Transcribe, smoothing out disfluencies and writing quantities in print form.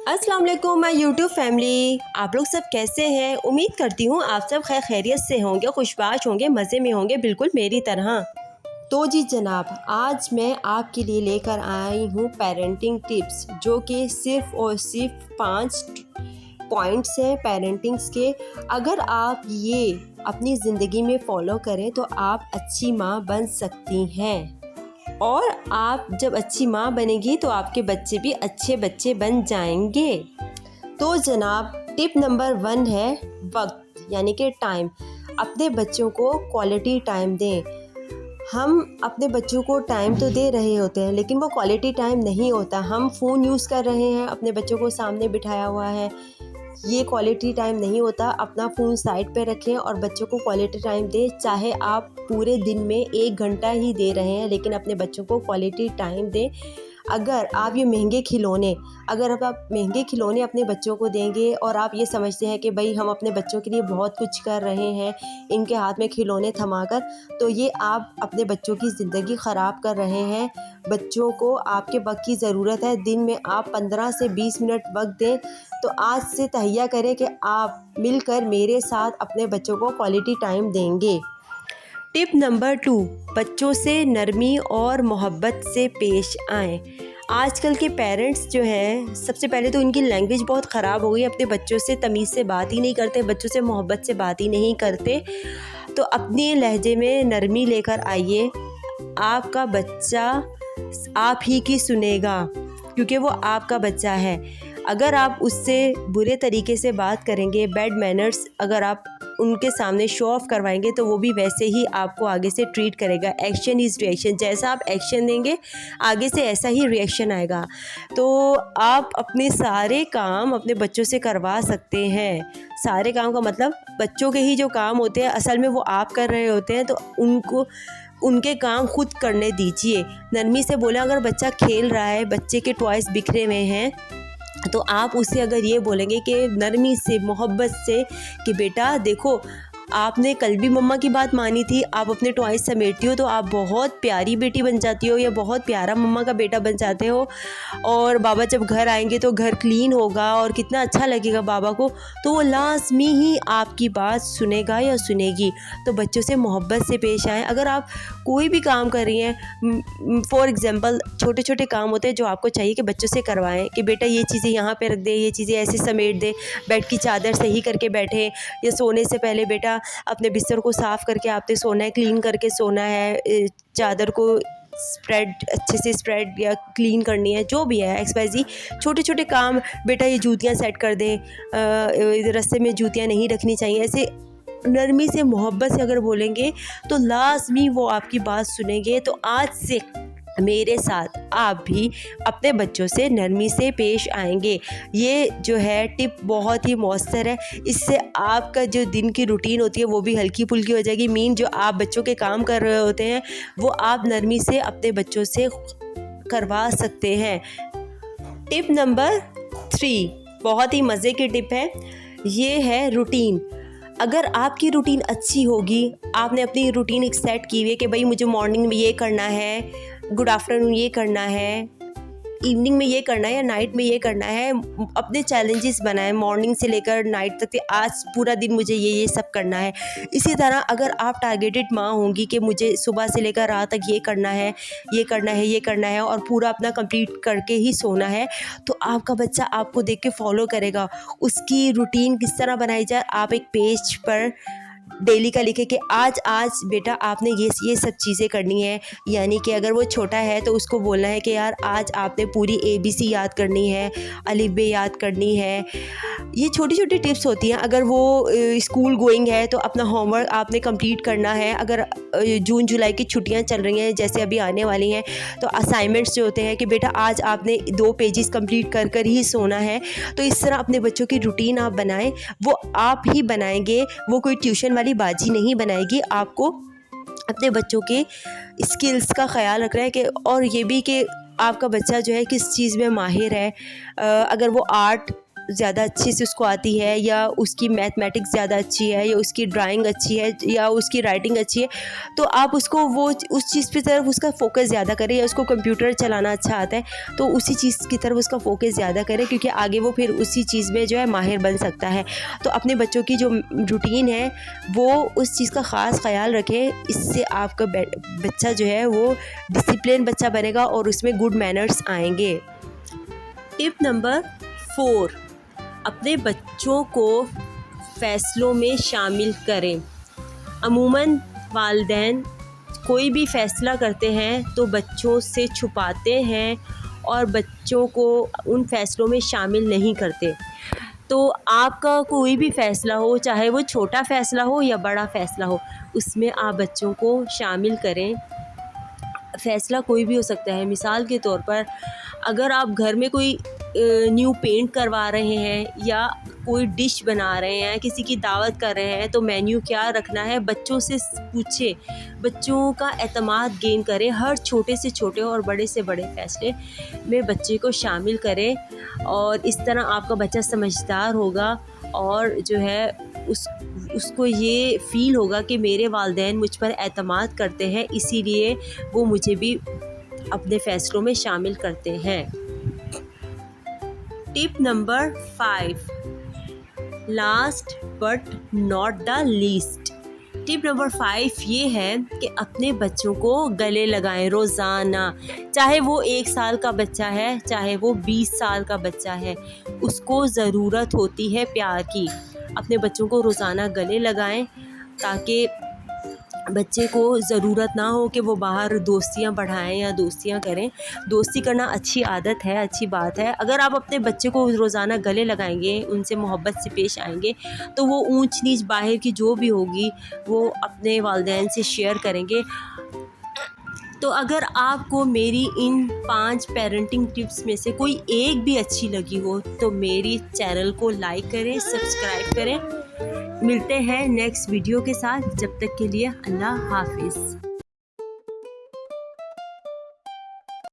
अस्सलाम वालेकुम my YouTube family, आप लोग सब कैसे हैं। उम्मीद करती हूँ आप सब खैरियत से होंगे, खुशबाश होंगे, मज़े में होंगे, बिल्कुल मेरी तरह। तो जी जनाब, आज मैं आपके लिए लेकर आई हूँ पेरेंटिंग टिप्स, जो कि सिर्फ़ और सिर्फ 5 पॉइंट्स हैं पेरेंटिंग्स के। अगर आप ये अपनी ज़िंदगी में फ़ॉलो करें तो आप अच्छी माँ बन सकती हैं, और आप जब अच्छी माँ बनेगी तो आपके बच्चे भी अच्छे बच्चे बन जाएंगे। तो जनाब, टिप नंबर 1 है वक्त, यानी कि टाइम। अपने बच्चों को क्वालिटी टाइम दें। हम अपने बच्चों को टाइम तो दे रहे होते हैं, लेकिन वो क्वालिटी टाइम नहीं होता। हम फ़ोन यूज़ कर रहे हैं, अपने बच्चों को सामने बिठाया हुआ है, ये क्वालिटी टाइम नहीं होता। अपना फ़ोन साइड पे रखें और बच्चों को क्वालिटी टाइम दें। चाहे आप पूरे दिन में 1 घंटा ही दे रहे हैं, लेकिन अपने बच्चों को क्वालिटी टाइम दें। अगर आप महंगे खिलौने अपने बच्चों को देंगे और आप ये समझते हैं कि भाई हम अपने बच्चों के लिए बहुत कुछ कर रहे हैं इनके हाथ में खिलौने थमाकर, तो ये आप अपने बच्चों की ज़िंदगी ख़राब कर रहे हैं। बच्चों को आपके वक्त की ज़रूरत है। दिन में आप 15 से 20 मिनट वक्त दें। तो आज से तहैया करें कि आप मिलकर मेरे साथ अपने बच्चों को क्वालिटी टाइम देंगे। टिप नंबर 2, बच्चों से नरमी और मोहब्बत से पेश आएँ। आजकल के पेरेंट्स जो हैं, सबसे पहले तो इनकी लैंग्वेज बहुत ख़राब हो गई। अपने बच्चों से तमीज़ से बात ही नहीं करते, बच्चों से मोहब्बत से बात ही नहीं करते। तो अपने लहजे में नरमी लेकर आइए। आपका बच्चा आप ही की सुनेगा, क्योंकि वो आपका बच्चा है। अगर आप उससे बुरे तरीके से बात करेंगे, बैड मैनर्स अगर आप उनके सामने शो ऑफ करवाएंगे, तो वो भी वैसे ही आपको आगे से ट्रीट करेगा। एक्शन इज़ रिएक्शन, जैसा आप एक्शन देंगे आगे से ऐसा ही रिएक्शन आएगा। तो आप अपने सारे काम अपने बच्चों से करवा सकते हैं। सारे काम का मतलब बच्चों के ही जो काम होते हैं असल में वो आप कर रहे होते हैं, तो उनके काम खुद करने दीजिए। नरमी से बोले, अगर बच्चा खेल रहा है, बच्चे के टॉयज़ बिखरे हुए हैं, तो आप उसे अगर ये बोलेंगे कि नरमी से मोहब्बत से कि बेटा देखो, आपने कल भी मम्मा की बात मानी थी, आप अपने टॉयज समेटती हो तो आप बहुत प्यारी बेटी बन जाती हो, या बहुत प्यारा मम्मा का बेटा बन जाते हो, और बाबा जब घर आएंगे तो घर क्लीन होगा और कितना अच्छा लगेगा बाबा को, तो वो लाजमी ही आपकी बात सुनेगा या सुनेगी। तो बच्चों से मोहब्बत से पेश आएँ। अगर आप कोई भी काम कर रही हैं, फॉर एग्ज़ाम्पल छोटे छोटे काम होते हैं जो आपको चाहिए कि बच्चों से करवाएं, कि बेटा ये चीज़ें यहाँ पे रख दे, ये चीज़ें ऐसे समेट दे, बेड की चादर सही करके बैठे, या सोने से पहले बेटा अपने बिस्तर को साफ़ करके आपने सोना है, क्लीन करके सोना है, चादर को स्प्रेड अच्छे से स्प्रेड या क्लीन करनी है, जो भी है एक्सवाइजी छोटे छोटे काम। बेटा ये जूतियाँ सेट कर दें, रास्ते में जूतियाँ नहीं रखनी चाहिए। ऐसे नरमी से मोहब्बत से अगर बोलेंगे तो लाजमी वो आपकी बात सुनेंगे। तो आज से मेरे साथ आप भी अपने बच्चों से नरमी से पेश आएंगे। ये जो है टिप बहुत ही मौसर है। इससे आपका जो दिन की रूटीन होती है वो भी हल्की फुल्की हो जाएगी। जो आप बच्चों के काम कर रहे होते हैं वो आप नरमी से अपने बच्चों से करवा सकते हैं। टिप नंबर 3 बहुत ही मज़े की टिप है। ये है रूटीन। अगर आपकी रूटीन अच्छी होगी, आपने अपनी रूटीन एक सेट की हुई है कि भाई मुझे मॉर्निंग में ये करना है, गुड आफ्टरनून ये करना है, इवनिंग में ये करना है, या नाइट में ये करना है। अपने चैलेंजेस बनाएं, मॉर्निंग से लेकर नाइट तक कि आज पूरा दिन मुझे ये सब करना है। इसी तरह अगर आप टारगेटेड माँ होंगी कि मुझे सुबह से लेकर रात तक ये करना है, ये करना है, ये करना है, और पूरा अपना कंप्लीट करके ही सोना है, तो आपका बच्चा आपको देख के फॉलो करेगा। उसकी रूटीन किस तरह बनाई जाए, आप एक पेज पर डेली का लिखे कि आज बेटा आपने ये सब चीज़ें करनी है। यानी कि अगर वो छोटा है तो उसको बोलना है कि यार आज आपने पूरी ABC याद करनी है, अलिफ बे याद करनी है। ये छोटी छोटी टिप्स होती हैं। अगर वो स्कूल गोइंग है तो अपना होमवर्क आपने कंप्लीट करना है। अगर जून जुलाई की छुट्टियां चल रही हैं जैसे अभी आने वाली हैं, तो असाइनमेंट्स जो होते हैं कि बेटा आज आपने 2 पेजेस कंप्लीट कर ही सोना है। तो इस तरह अपने बच्चों की रूटीन आप बनाएं। वो आप ही बनाएंगे, वो कोई ट्यूशन वाली बाजी नहीं बनाएगी। आपको अपने बच्चों के स्किल्स का ख्याल रखना है कि, और ये भी कि आपका बच्चा जो है किस चीज़ में माहिर है। अगर वो आर्ट ज़्यादा अच्छे से उसको आती है, या उसकी मैथमेटिक्स ज़्यादा अच्छी है, या उसकी ड्राइंग अच्छी है, या उसकी राइटिंग अच्छी है, तो आप उसको वो उस चीज़ की तरफ उसका फ़ोकस ज़्यादा करें। या उसको कंप्यूटर चलाना अच्छा आता है तो उसी चीज़ की तरफ उसका फ़ोकस ज़्यादा करें, क्योंकि आगे वो फिर उसी चीज़ में जो है माहिर बन सकता है। तो अपने बच्चों की जो रूटीन है वो उस चीज़ का ख़ास ख़्याल रखें। इससे आपका बच्चा जो है वो डिसिप्लिन बच्चा बनेगा और उसमें गुड मैनर्स आएंगे। टिप नंबर 4, अपने बच्चों को फ़ैसलों में शामिल करें। अमूमन वालिदैन कोई भी फ़ैसला करते हैं तो बच्चों से छुपाते हैं और बच्चों को उन फ़ैसलों में शामिल नहीं करते। तो आपका कोई भी फ़ैसला हो, चाहे वो छोटा फ़ैसला हो या बड़ा फ़ैसला हो, उसमें आप बच्चों को शामिल करें। फ़ैसला कोई भी हो सकता है। मिसाल के तौर पर अगर आप घर में कोई न्यू पेंट करवा रहे हैं या कोई डिश बना रहे हैं, किसी की दावत कर रहे हैं, तो मेन्यू क्या रखना है बच्चों से पूछें, बच्चों का एतमाद गेन करें। हर छोटे से छोटे और बड़े से बड़े फ़ैसले में बच्चे को शामिल करें और इस तरह आपका बच्चा समझदार होगा और जो है उसको ये फ़ील होगा कि मेरे वालिदैन मुझ पर एतमाद करते हैं, इसीलिए वो मुझे भी अपने फ़ैसलों में शामिल करते हैं। Tip number 5, last but not the least. Tip number 5 ये है कि अपने बच्चों को गले लगाएं रोज़ाना। चाहे वो 1 साल का बच्चा है, चाहे वो 20 साल का बच्चा है, उसको ज़रूरत होती है प्यार की। अपने बच्चों को रोज़ाना गले लगाएं ताकि बच्चे को ज़रूरत ना हो कि वो बाहर दोस्तियां बढ़ाएं या दोस्तियां करें। दोस्ती करना अच्छी आदत है, अच्छी बात है। अगर आप अपने बच्चे को रोज़ाना गले लगाएंगे, उनसे मोहब्बत से पेश आएंगे, तो वो ऊंच नीच बाहर की जो भी होगी वो अपने वालिदैन से शेयर करेंगे। तो अगर आपको मेरी इन 5 पेरेंटिंग टिप्स में से कोई एक भी अच्छी लगी हो तो मेरी चैनल को लाइक करें, सब्सक्राइब करें। मिलते हैं नेक्स्ट वीडियो के साथ। जब तक के लिए अल्लाह हाफिज़।